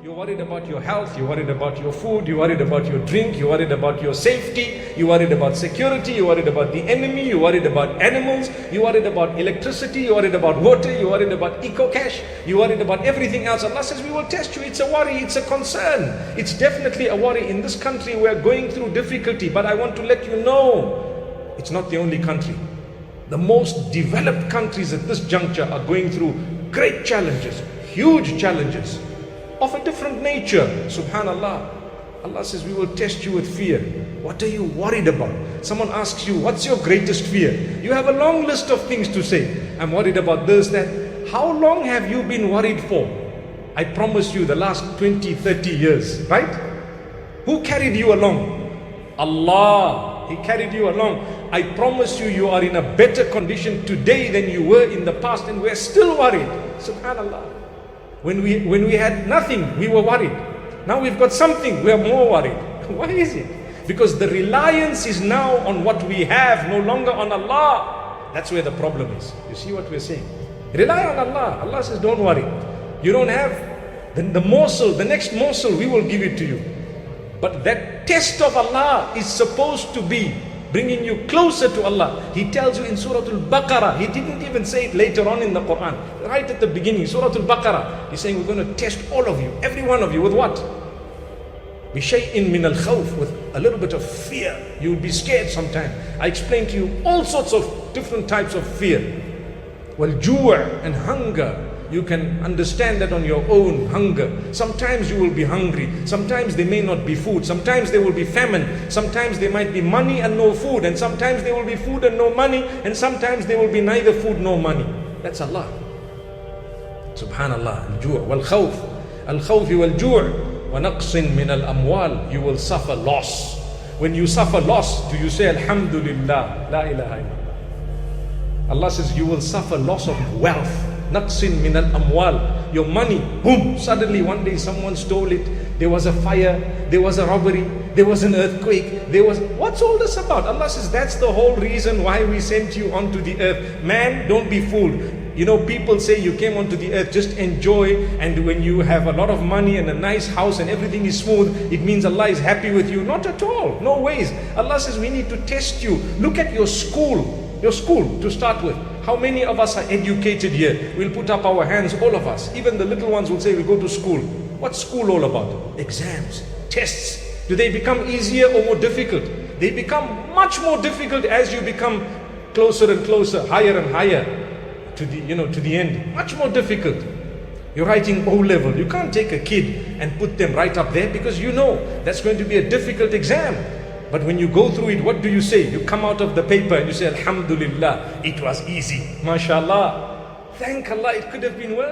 You're worried about your health, you're worried about your food, you're worried about your drink, you're worried about your safety, you're worried about security, you're worried about the enemy, you're worried about animals, you're worried about electricity, you're worried about water, you're worried about eco-cash, you're worried about everything else. Allah says we will test you. It's a worry, it's a concern. It's definitely a worry. In this country we are going through difficulty, but I want to let you know, it's not the only country. The most developed countries at this juncture are going through great challenges, huge challenges of a different nature. Subhanallah. Allah says we will test you with fear. What are you worried about? Someone asks you, what's your greatest fear? You have a long list of things to say. I'm worried about this, that. How long have you been worried for? I promise you the last 20, 30 years, right? Who carried you along? Allah. He carried you along. I promise you, you are in a better condition today than you were in the past, and we're still worried. Subhanallah. When we had nothing, we were worried. Now we've got something, we are more worried. Why is it? Because the reliance is now on what we have, no longer on Allah. That's where the problem is. You see what we're saying? Rely on Allah. Allah says, don't worry. You don't have the morsel, the next morsel, we will give it to you. But that test of Allah is supposed to be bringing you closer to Allah. He tells you in Surah Al-Baqarah. He didn't even say it later on in the Quran. Right at the beginning, Surah Al-Baqarah. He's saying we're going to test all of you, every one of you, with what? بِشَيْءٍ مِّنَ الْخَوْفِ, with a little bit of fear. You will be scared sometime. I explained to you all sorts of different types of fear. وَالْجُوعِ, and hunger. You can understand that on your own, hunger. Sometimes you will be hungry. Sometimes there may not be food. Sometimes there will be famine. Sometimes there might be money and no food. And sometimes there will be food and no money. And sometimes there will be neither food nor money. That's Allah. Subhanallah. Al-ju' wal-khawf. Al-khawf wal-ju' wa naqsin min al-amwal. You will suffer loss. When you suffer loss, do you say Alhamdulillah? La ilaha illallah. Allah says you will suffer loss of wealth. Naqsin min al-amwal. Your money, boom, suddenly one day someone stole it. There was a fire, there was a robbery, there was an earthquake, what's all this about? Allah says that's the whole reason why we sent you onto the earth. Man, don't be fooled. You know, people say you came onto the earth, just enjoy, and when you have a lot of money and a nice house and everything is smooth, it means Allah is happy with you. Not at all, no ways. Allah says we need to test you. Look at your school to start with. How many of us are educated here? We'll put up our hands, all of us. Even the little ones will say we go to school. What's school all about? Exams, tests. Do they become easier or more difficult? They become much more difficult as you become closer and closer, higher and higher to the end. Much more difficult. You're writing O-level. You can't take a kid and put them right up there because you know that's going to be a difficult exam. But when you go through it, what do you say? You come out of the paper and you say, Alhamdulillah, it was easy. MashaAllah. Thank Allah, it could have been worse.